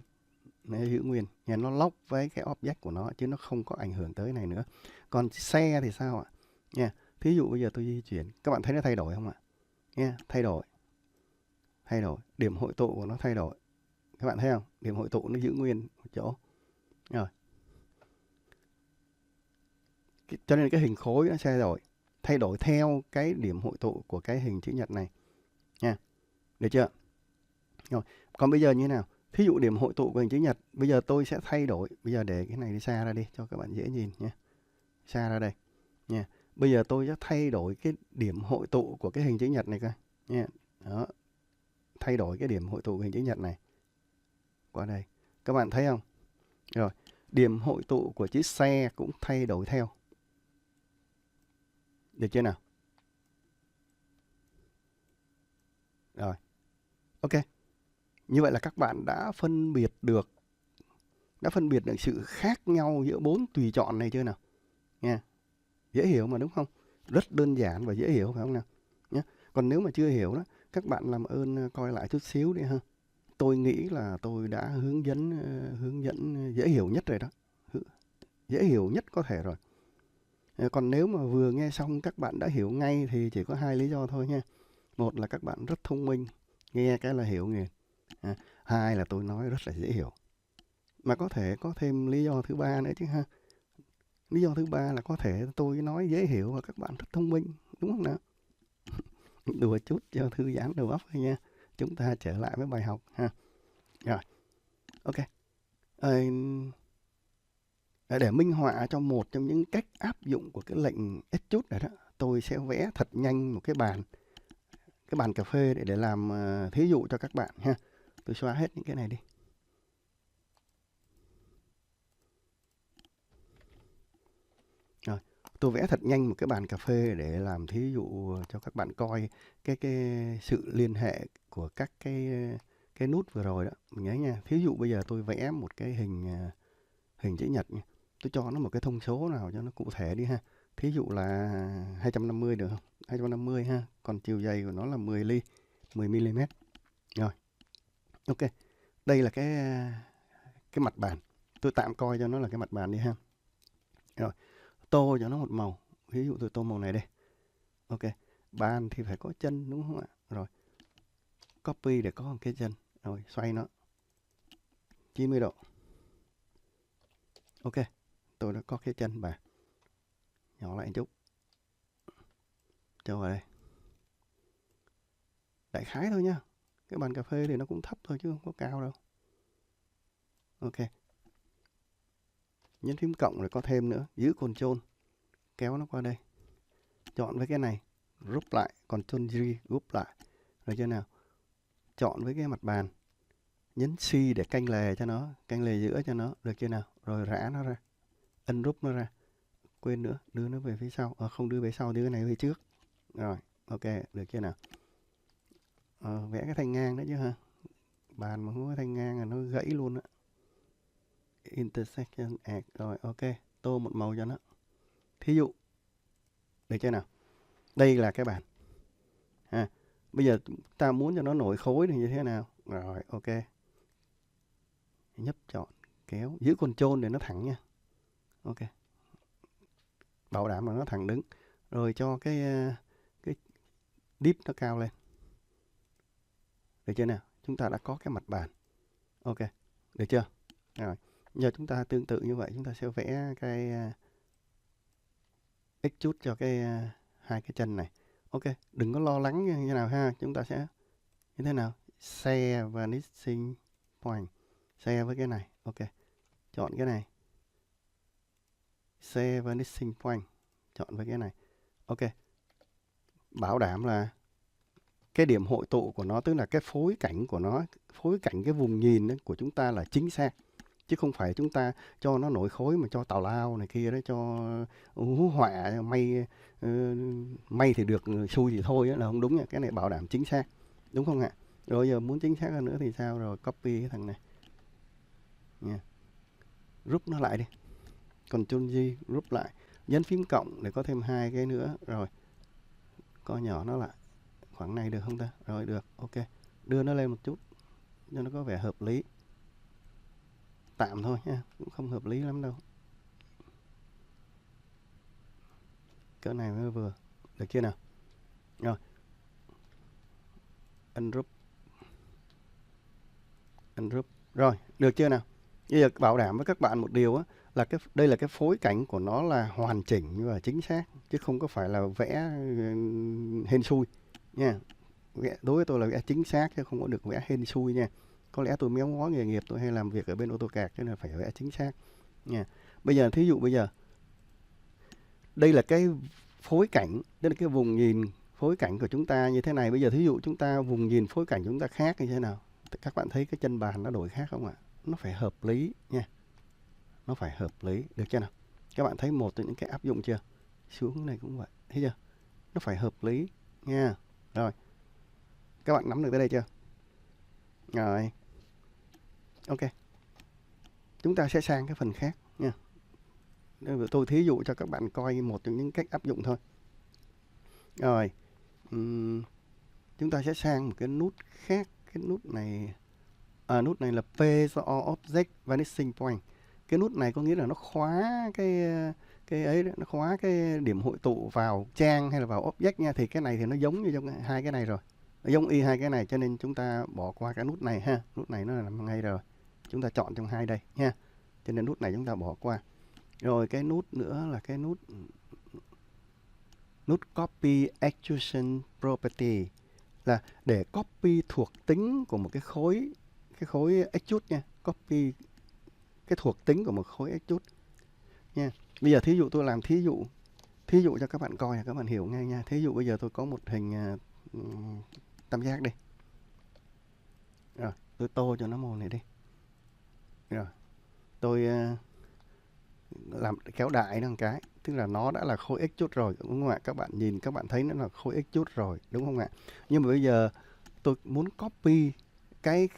Nó giữ nguyên nha, nó lock với cái object của nó chứ nó không có ảnh hưởng tới này nữa. Còn xe thì sao ạ? Nha, thí dụ bây giờ tôi di chuyển, các bạn thấy nó thay đổi không ạ? Nha, thay đổi. Thay đổi, điểm hội tụ của nó thay đổi. Các bạn thấy không? Điểm hội tụ nó giữ nguyên một chỗ. Rồi. Cho nên cái hình khối nó sẽ thay đổi theo cái điểm hội tụ của cái hình chữ nhật này nha. Được chưa? Rồi, còn bây giờ như thế nào? Thí dụ điểm hội tụ của hình chữ nhật, bây giờ tôi sẽ thay đổi. Bây giờ để cái này đi xa ra đi cho các bạn dễ nhìn nhé. Xa ra đây nha. Bây giờ tôi sẽ thay đổi cái điểm hội tụ của cái hình chữ nhật này coi nha. Đó. Thay đổi cái điểm hội tụ của hình chữ nhật này qua đây. Các bạn thấy không? Rồi, điểm hội tụ của chữ xe cũng thay đổi theo. Được chưa nào? Rồi. Ok. Như vậy là các bạn đã phân biệt được sự khác nhau giữa 4 tùy chọn này chưa nào? Nha. Dễ hiểu mà đúng không? Rất đơn giản và dễ hiểu phải không nào? Nhé. Còn nếu mà chưa hiểu đó, các bạn làm ơn coi lại chút xíu đi ha. Tôi nghĩ là tôi đã hướng dẫn dễ hiểu nhất rồi đó. Dễ hiểu nhất có thể rồi. Còn nếu mà vừa nghe xong các bạn đã hiểu ngay thì chỉ có 2 lý do thôi nha. Một là các bạn rất thông minh, nghe cái là hiểu liền. Hai là tôi nói rất là dễ hiểu. Mà có thể có thêm lý do thứ ba nữa chứ ha. Lý do thứ ba là có thể tôi nói dễ hiểu và các bạn rất thông minh, đúng không nào? Đùa chút cho thư giãn đầu óc thôi nha. Chúng ta trở lại với bài học ha. Rồi, ok. Để minh họa cho một trong những cách áp dụng của cái lệnh extrude này đó, tôi sẽ vẽ thật nhanh một cái bàn cà phê để làm thí dụ cho các bạn ha. Tôi xóa hết những cái này đi. Rồi, tôi vẽ thật nhanh một cái bàn cà phê để làm thí dụ cho các bạn coi cái sự liên hệ của các cái nút vừa rồi đó. Mình nhớ nha. Thí dụ bây giờ tôi vẽ một cái hình chữ nhật nha. Tôi cho nó một cái thông số nào cho nó cụ thể đi ha. Thí dụ là 250 được không? 250 ha. Còn chiều dày của nó là 10 ly, 10 mm. Rồi. Ok. Đây là cái mặt bàn. Tôi tạm coi cho nó là cái mặt bàn đi ha. Rồi. Tô cho nó một màu. Ví dụ tôi tô màu này đây. Ok. Bàn thì phải có chân đúng không ạ? Rồi. Copy để có một cái chân. Rồi xoay nó 90 độ. Ok, tôi đã có cái chân và nhỏ lại một chút, cho vào đây. Đại khái thôi nha. Cái bàn cà phê thì nó cũng thấp thôi chứ không có cao đâu. Ok. Nhấn phím cộng rồi có thêm nữa, giữ Ctrl, kéo nó qua đây. Chọn với cái này, rút lại, Ctrl G rút lại. Rồi chưa nào? Chọn với cái mặt bàn, nhấn C để canh lề cho nó, canh lề giữa cho nó, được chưa nào? Rồi rã nó ra, rút nó ra. Quên nữa, đưa nó về phía sau. Không đưa về sau, đưa cái này về trước. Rồi, ok, được chưa nào? Vẽ cái thanh ngang đó chứ ha. Bàn mà không có thanh ngang là nó gãy luôn á. Intersection add. Rồi, ok, tô một màu cho nó. Thí dụ, được chưa nào? Đây là cái bàn. Bây giờ ta muốn cho nó nổi khối thì như thế nào? Rồi, ok. Nhấp chọn, kéo, giữ Ctrl để nó thẳng nha. Ok. Bảo đảm là nó thẳng đứng. Rồi cho cái deep nó cao lên. Được chưa nào? Chúng ta đã có cái mặt bàn. Ok. Được chưa? Rồi. Giờ chúng ta tương tự như vậy, chúng ta sẽ vẽ cái extrude cho cái hai cái chân này. Ok, đừng có lo lắng như thế nào ha. Chúng ta sẽ như thế nào? Share vanishing point. Share với cái này. Ok. Chọn cái này. Share vanishing point. Chọn với cái này. Ok. Bảo đảm là cái điểm hội tụ của nó, tức là cái phối cảnh của nó, phối cảnh cái vùng nhìn của chúng ta là chính xác. Chứ không phải chúng ta cho nó nổi khối mà cho tào lao này kia đấy, cho hú họa may thì được, xui thì thôi là không đúng nha. Cái này bảo đảm chính xác. Đúng không ạ? Rồi giờ muốn chính xác hơn nữa thì sao? Rồi copy cái thằng này nha. Rút nó lại đi. Ctrl G rút lại. Nhấn phím cộng để có thêm hai cái nữa. Rồi co nhỏ nó lại. Khoảng này được không ta? Rồi được, ok. Đưa nó lên một chút cho nó có vẻ hợp lý. Tạm thôi nha, cũng không hợp lý lắm đâu. Cỡ này mới vừa. Được chưa nào? Rồi. Unrub. Rồi, được chưa nào? Bây giờ bảo đảm với các bạn một điều á, là đây là cái phối cảnh của nó là hoàn chỉnh và chính xác, chứ không có phải là vẽ hên xui nha. Đối với tôi là vẽ chính xác chứ không có được vẽ hên xui nha. Có lẽ tôi méo mó nghề nghiệp, tôi hay làm việc ở bên AutoCAD cho nên phải vẽ chính xác nha. Bây giờ thí dụ bây giờ đây là cái phối cảnh, đây là cái vùng nhìn phối cảnh của chúng ta như thế này. Bây giờ thí dụ chúng ta vùng nhìn phối cảnh chúng ta khác như thế nào? Các bạn thấy cái chân bàn nó đổi khác không ạ? Nó phải hợp lý nha. Nó phải hợp lý, được chưa nào? Các bạn thấy một trong những cái áp dụng chưa? Xuống này cũng vậy, thấy chưa? Nó phải hợp lý nha. Rồi. Các bạn nắm được tới đây chưa? Rồi. Ok. Chúng ta sẽ sang cái phần khác nha. Tôi thí dụ cho các bạn coi một trong những cách áp dụng thôi. Rồi. Chúng ta sẽ sang một cái nút khác. Cái nút này nút này là Page or Object Vanishing Point. Cái nút này có nghĩa là nó khóa cái ấy đó, nó khóa cái điểm hội tụ vào trang hay là vào object nha. Thì cái này thì nó giống như trong hai cái này rồi. Nó giống y hai cái này cho nên chúng ta bỏ qua cái nút này ha. Nút này nó nằm ngay rồi. Chúng ta chọn trong hai đây nha. Cho nên nút này chúng ta bỏ qua. Rồi cái nút nữa là cái nút Copy Extrusion Property, là để copy thuộc tính của một cái khối extrude nha. Copy cái thuộc tính của một khối extrude nha. Bây giờ thí dụ tôi làm thí dụ cho các bạn coi là các bạn hiểu ngay nha. Thí dụ bây giờ tôi có một hình tam giác đi. Rồi, tôi tô cho nó màu này đi. Rồi, tôi làm kéo đại nó một cái, tức là nó đã là khối extrude rồi, đúng không ạ? Các bạn nhìn các bạn thấy nó là khối extrude rồi, đúng không ạ? Nhưng mà bây giờ tôi muốn copy cái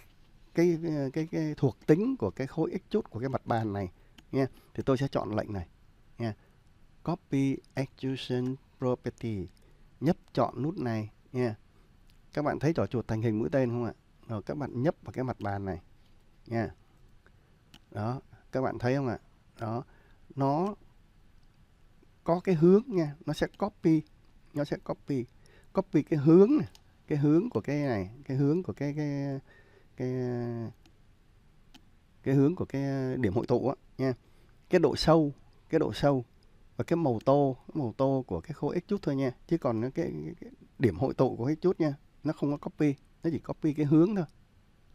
thuộc tính của cái khối extrude của cái mặt bàn này nha, thì tôi sẽ chọn lệnh này nha. Copy extrusion property, nhấp chọn nút này nha. Các bạn thấy trỏ chuột thành hình mũi tên không ạ? Rồi các bạn nhấp vào cái mặt bàn này nha. Đó, các bạn thấy không ạ? Đó, nó có cái hướng nha, nó sẽ copy cái hướng này, cái hướng của cái này, cái hướng của cái hướng của cái điểm hội tụ á nha. cái độ sâu và cái màu tô của cái khối extrude thôi nha, chứ còn cái điểm hội tụ của extrude nha, nó không có copy, nó chỉ copy cái hướng thôi,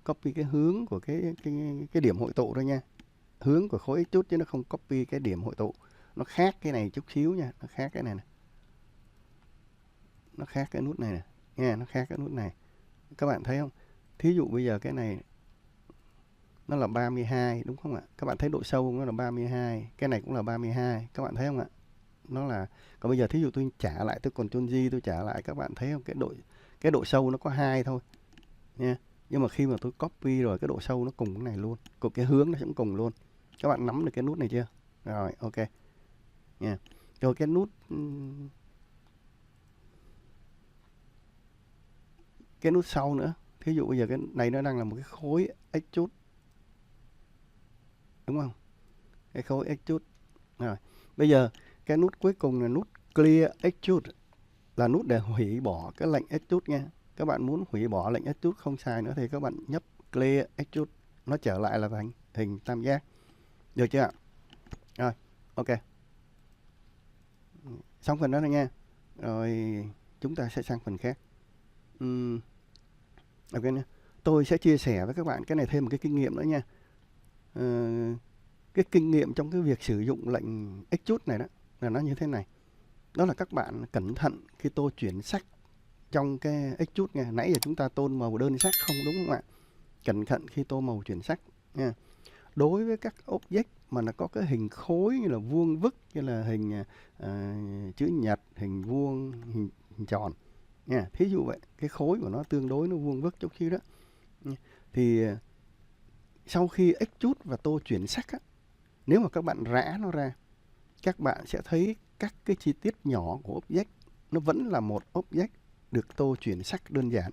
copy cái hướng của cái điểm hội tụ thôi nha, hướng của khối extrude chứ nó không copy cái điểm hội tụ. Nó khác cái này chút xíu nha, nó khác cái này nè, nó khác cái nút này nè nha, nó khác cái nút này, các bạn thấy không? Thí dụ bây giờ cái này nó là 32 đúng không ạ? Các bạn thấy độ sâu nó là 32, cái này cũng là 32, các bạn thấy không ạ? Nó là, còn bây giờ thí dụ tôi trả lại, tôi Ctrl G tôi trả lại, các bạn thấy không? Cái độ sâu nó có 2 thôi nha. Nhưng mà khi mà tôi copy rồi, cái độ sâu nó cùng cái này luôn, cùng cái hướng nó cũng cùng luôn. Các bạn nắm được cái nút này chưa? Rồi, ok nha. Rồi cái nút sau nữa, thí dụ bây giờ cái này nó đang là một cái khối extrude, đúng không? Cái khối extrude. Rồi, bây giờ cái nút cuối cùng là nút clear extrude, là nút để hủy bỏ cái lệnh extrude nha. Các bạn muốn hủy bỏ lệnh extrude không xài nữa thì các bạn nhấp clear extrude, nó trở lại là thành hình tam giác. Được chưa ạ? Rồi, ok. Xong phần đó rồi nha. Rồi chúng ta sẽ sang phần khác. Ok nha. Tôi sẽ chia sẻ với các bạn cái này thêm một cái kinh nghiệm nữa nha. Cái kinh nghiệm trong cái việc sử dụng lệnh extrude này đó là nó như thế này. Đó là các bạn cẩn thận khi tô chuyển sắc trong cái extrude nha. Nãy giờ chúng ta tô màu đơn sắc không, đúng không ạ? Cẩn thận khi tô màu chuyển sắc nha. Đối với các object mà nó có cái hình khối như là vuông vức, như là hình chữ nhật, hình vuông, hình tròn nha. Thí dụ vậy, cái khối của nó tương đối nó vuông vức chút xíu đó. Thì sau khi extrude và tô chuyển sắc á, nếu mà các bạn rã nó ra, các bạn sẽ thấy các cái chi tiết nhỏ của object nó vẫn là một object được tô chuyển sắc đơn giản.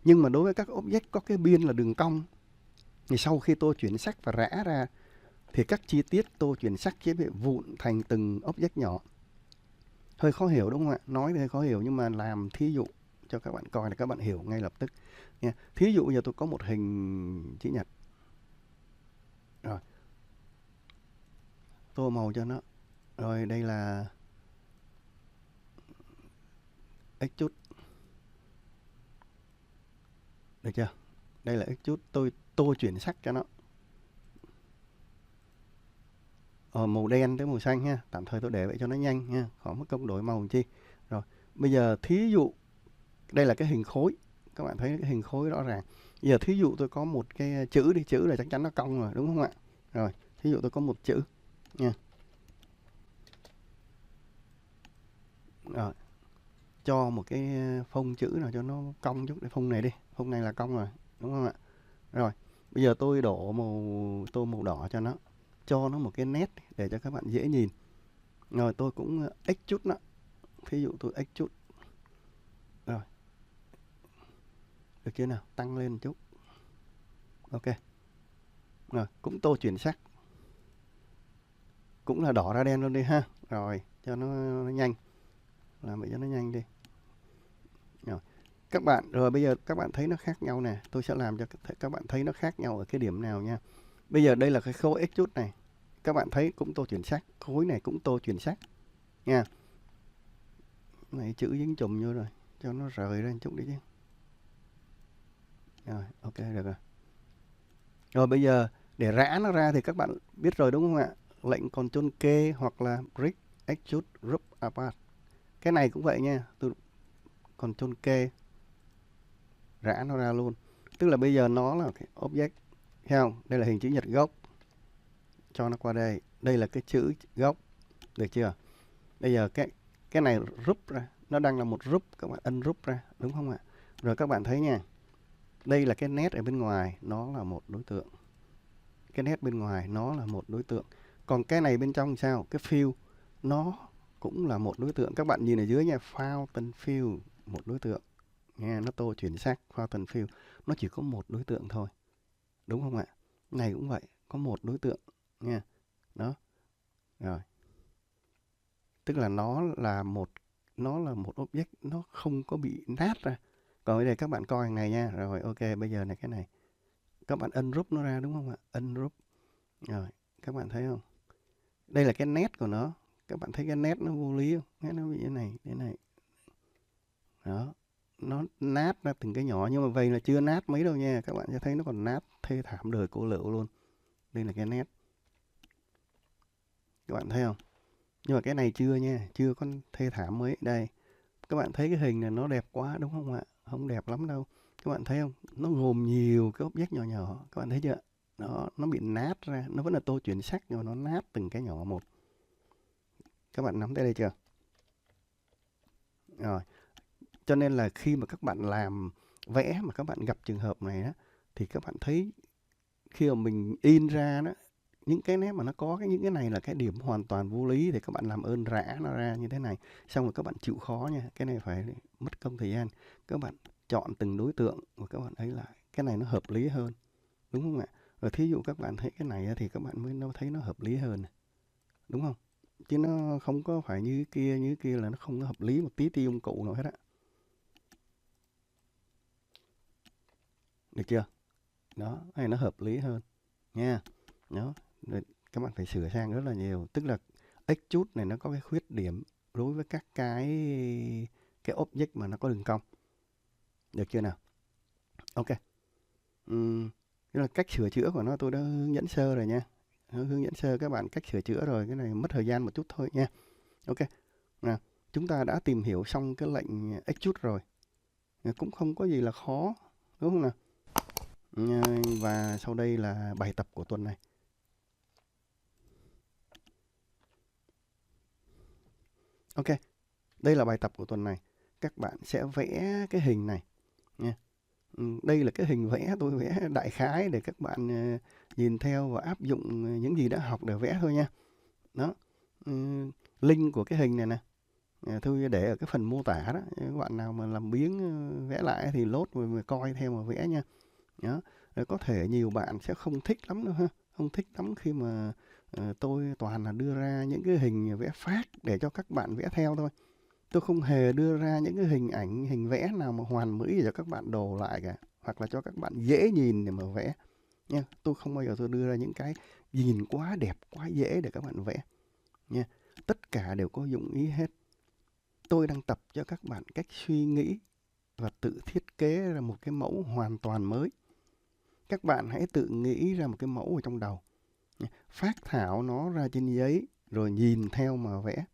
Nhưng mà đối với các object có cái biên là đường cong, thì sau khi tô chuyển sắc và rã ra thì các chi tiết tô chuyển sắc sẽ bị vụn thành từng object nhỏ. Hơi khó hiểu đúng không ạ? Nói thì hơi khó hiểu nhưng mà làm thí dụ cho các bạn coi là các bạn hiểu ngay lập tức nha. Thí dụ bây giờ tôi có một hình chữ nhật. Rồi. Tô màu cho nó. Rồi đây là extrude. Được chưa? Đây là extrude, tôi tô chuyển sắc cho nó. Màu đen tới màu xanh ha, tạm thời tôi để vậy cho nó nhanh nha, khỏi mất công đổi màu chi. Rồi, bây giờ thí dụ đây là cái hình khối, các bạn thấy cái hình khối rõ ràng. Bây giờ thí dụ tôi có một cái chữ đi, chữ là chắc chắn nó cong rồi đúng không ạ? Rồi, thí dụ tôi có một chữ nha. Rồi, cho một cái phông chữ nào cho nó cong chút, cái phông này đi, phông này là cong rồi, đúng không ạ? Rồi, bây giờ tôi đổ tô màu đỏ cho nó một cái nét để cho các bạn dễ nhìn. Rồi tôi cũng extrude nó. Thí dụ tôi extrude. Rồi. Được chưa nào? Tăng lên một chút. Ok. Rồi, cũng tô chuyển sắc. Cũng là đỏ ra đen luôn đi ha. Rồi, cho nó nhanh. Làm vậy cho nó nhanh đi. Rồi. Các bạn, rồi bây giờ các bạn thấy nó khác nhau nè. Tôi sẽ làm cho các bạn thấy nó khác nhau ở cái điểm nào nha. Bây giờ đây là cái khối extrude này. Các bạn thấy cũng tô chuyển sắc. Khối này cũng tô chuyển sắc. Nha. Này chữ dính chùm vô rồi. Cho nó rời ra một chút đi chứ. Rồi, ok, được rồi. Rồi bây giờ để rã nó ra thì các bạn biết rồi đúng không ạ? Lệnh Ctrl K hoặc là Break Extrude Group Apart. Cái này cũng vậy nha. Tôi Ctrl K rã nó ra luôn. Tức là bây giờ nó là cái object. Thấy không? Đây là hình chữ nhật gốc. Cho nó qua đây. Đây là cái chữ gốc. Được chưa? Bây giờ cái này rút ra. Nó đang là một rút. Các bạn ấn rút ra. Đúng không ạ? Rồi các bạn thấy nha. Đây là cái nét ở bên ngoài. Nó là một đối tượng. Cái nét bên ngoài nó là một đối tượng. Còn cái này bên trong sao? Cái fill nó cũng là một đối tượng. Các bạn nhìn ở dưới nha. Fountain fill. Một đối tượng. Nghe nó tô chuyển sắc. Fountain fill. Nó chỉ có một đối tượng thôi. Đúng không ạ? Này cũng vậy. Có một đối tượng. Nha. Đó. Rồi. Tức là nó là một object. Nó không có bị nát ra. Còn bây giờ các bạn coi hàng này nha. Rồi ok. Bây giờ này cái này. Các bạn ungroup nó ra đúng không ạ? Ungroup. Rồi. Các bạn thấy không? Đây là cái nét của nó. Các bạn thấy cái nét nó vô lý không? Nét nó bị thế này. Đó. Nó nát ra từng cái nhỏ, nhưng mà vậy là chưa nát mấy đâu nha. Các bạn sẽ thấy nó còn nát thê thảm đời cô lựu luôn. Đây là cái nét. Các bạn thấy không? Nhưng mà cái này chưa nha, chưa có thê thảm mấy. Đây. Các bạn thấy cái hình này nó đẹp quá đúng không ạ? Không đẹp lắm đâu. Các bạn thấy không? Nó gồm nhiều cái object nhỏ nhỏ. Các bạn thấy chưa? Nó bị nát ra. Nó vẫn là tô chuyển sắc nhưng mà nó nát từng cái nhỏ một. Các bạn nắm tới đây chưa? Rồi. Cho nên là khi mà các bạn làm vẽ mà các bạn gặp trường hợp này á, thì các bạn thấy khi mà mình in ra đó, những cái nét mà nó có những cái này là cái điểm hoàn toàn vô lý, thì các bạn làm ơn rã nó ra như thế này. Xong rồi các bạn chịu khó nha. Cái này phải mất công thời gian. Các bạn chọn từng đối tượng và các bạn ấy lại. Cái này nó hợp lý hơn. Đúng không ạ? Rồi thí dụ các bạn thấy cái này thì các bạn mới thấy nó hợp lý hơn. Đúng không? Chứ nó không có phải như cái kia là nó không có hợp lý một tí tiêu cụ nào hết á. Được chưa? Đó, cái này nó hợp lý hơn nha. Đó, rồi các bạn phải sửa sang rất là nhiều. Tức là extrude này nó có cái khuyết điểm đối với các cái object mà nó có đường cong. Được chưa nào? Ok. Tức là cách sửa chữa của nó tôi đã hướng dẫn sơ rồi nha. Hướng dẫn sơ các bạn cách sửa chữa rồi. Cái này mất thời gian một chút thôi nha. Ok. Nào, chúng ta đã tìm hiểu xong cái lệnh extrude rồi. Cũng không có gì là khó. Đúng không nào? Và sau đây là bài tập của tuần này. Ok, đây là bài tập của tuần này. Các bạn sẽ vẽ cái hình này nha. Đây là cái hình vẽ, tôi vẽ đại khái để các bạn nhìn theo và áp dụng những gì đã học để vẽ thôi nha. Đó. Link của cái hình này nè. Tôi để ở cái phần mô tả đó. Các bạn nào mà làm biếng vẽ lại thì lốt rồi coi theo mà vẽ nha. Đó. Rồi có thể nhiều bạn sẽ không thích lắm đâu ha. Không thích lắm khi mà tôi toàn là đưa ra những cái hình vẽ phát để cho các bạn vẽ theo thôi. Tôi không hề đưa ra những cái hình ảnh, hình vẽ nào mà hoàn mỹ để cho các bạn đồ lại cả. Hoặc là cho các bạn dễ nhìn để mà vẽ. Nha. Tôi không bao giờ tôi đưa ra những cái nhìn quá đẹp, quá dễ để các bạn vẽ. Nha. Tất cả đều có dụng ý hết. Tôi đang tập cho các bạn cách suy nghĩ và tự thiết kế ra một cái mẫu hoàn toàn mới. Các bạn hãy tự nghĩ ra một cái mẫu ở trong đầu. Phác thảo nó ra trên giấy rồi nhìn theo mà vẽ.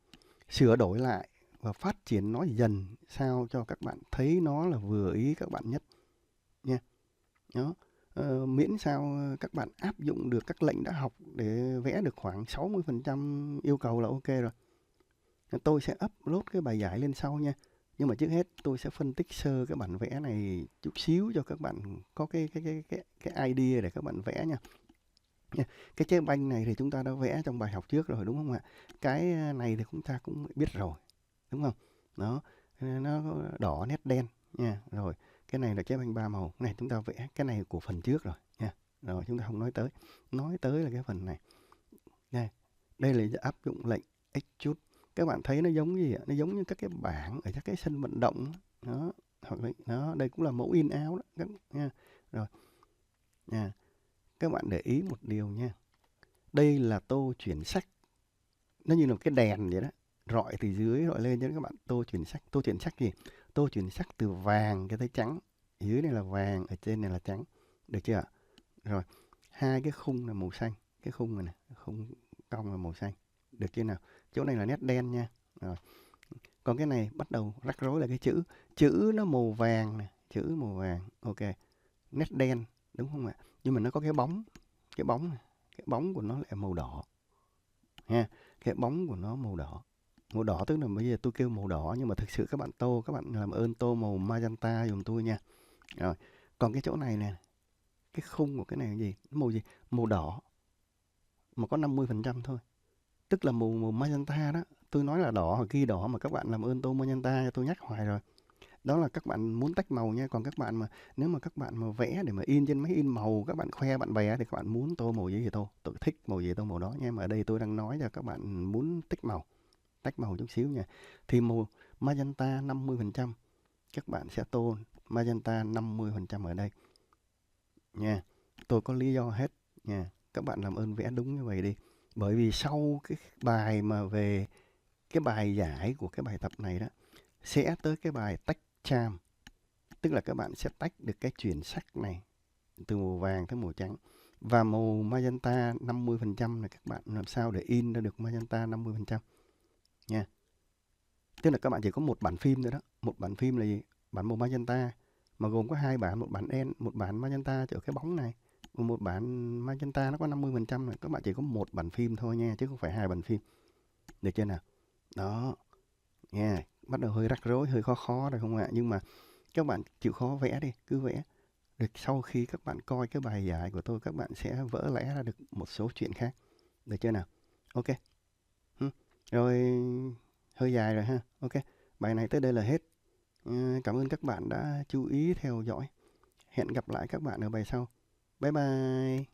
Sửa đổi lại và phát triển nó dần sao cho các bạn thấy nó là vừa ý các bạn nhất nha. Đó. Miễn sao các bạn áp dụng được các lệnh đã học để vẽ được khoảng 60% yêu cầu là ok rồi. Tôi sẽ upload cái bài giải lên sau nha. Nhưng mà trước hết tôi sẽ phân tích sơ cái bản vẽ này chút xíu cho các bạn có cái idea để các bạn vẽ nha. Cái trái banh này thì chúng ta đã vẽ trong bài học trước rồi đúng không ạ? Cái này thì chúng ta cũng biết rồi, đúng không? Đó, nó đỏ nét đen nha. Rồi, cái này là trái banh ba màu. Này chúng ta vẽ cái này của phần trước rồi nha. Rồi chúng ta không nói tới. Nói tới là cái phần này. Đây, đây là áp dụng lệnh extrude. Các bạn thấy nó giống gì ạ? Nó giống như các cái bảng ở các cái sân vận động đó. Hoặc là đó, đây cũng là mẫu in áo đó nha. Rồi. Nha. Các bạn để ý một điều nha. Đây là tô chuyển sắc. Nó như là một cái đèn vậy đó. Rọi từ dưới rọi lên cho các bạn. Tô chuyển sắc. Tô chuyển sắc gì? Tô chuyển sắc từ vàng cho tới trắng. Dưới này là vàng, ở trên này là trắng. Được chưa ạ? Rồi. Hai cái khung là màu xanh. Cái khung này nè. Khung cong là màu xanh. Được chưa nào? Chỗ này là nét đen nha. Rồi. Còn cái này bắt đầu rắc rối là cái chữ. Chữ nó màu vàng nè. Chữ màu vàng. Ok. Nét đen. Đúng không ạ? Nhưng mà nó có cái bóng. Cái bóng này. Cái bóng của nó lại màu đỏ ha. Cái bóng của nó màu đỏ. Màu đỏ tức là bây giờ tôi kêu màu đỏ nhưng mà thực sự các bạn tô, các bạn làm ơn tô màu magenta giùm tôi nha. Rồi, còn cái chỗ này nè, cái khung của cái này là gì? Màu gì? Màu đỏ mà có 50% thôi. Tức là màu magenta đó. Tôi nói là đỏ hoặc ghi đỏ mà các bạn làm ơn tô magenta, tôi nhắc hoài rồi. Đó là các bạn muốn tách màu nha. Còn các bạn mà nếu mà các bạn mà vẽ để mà in trên máy in màu, các bạn khoe bạn bè thì các bạn muốn tô màu gì thì tô. Tôi thích màu gì tô màu đó nha. Mà ở đây tôi đang nói cho các bạn muốn tách màu chút xíu nha. Thì màu magenta 50%, các bạn sẽ tô magenta 50% ở đây nha. Tôi có lý do hết nha. các bạn làm ơn vẽ đúng như vậy đi. Bởi vì sau cái bài mà về cái bài giải của cái bài tập này đó, sẽ tới cái bài tách cham. Tức là các bạn sẽ tách được cái chuyển sắc này từ màu vàng tới màu trắng. Và màu magenta 50% là các bạn làm sao để in ra được magenta 50% nha. Tức là các bạn chỉ có một bản phim thôi đó. Một bản phim là gì? Bản màu magenta mà gồm có hai bản, một bản đen, một bản magenta ở cái bóng này. Một bản magenta nó có 50% này. Các bạn chỉ có một bản phim thôi nha, chứ không phải hai bản phim. Được chưa nào? Đó, nha. Bắt đầu hơi rắc rối, hơi khó khó rồi không ạ? Nhưng mà các bạn chịu khó vẽ đi, cứ vẽ. Rồi sau khi các bạn coi cái bài giải của tôi, các bạn sẽ vỡ lẽ ra được một số chuyện khác. Được chưa nào? Ok. Rồi, hơi dài rồi ha. Ok, bài này tới đây là hết. Cảm ơn các bạn đã chú ý theo dõi. Hẹn gặp lại các bạn ở bài sau. Bye bye.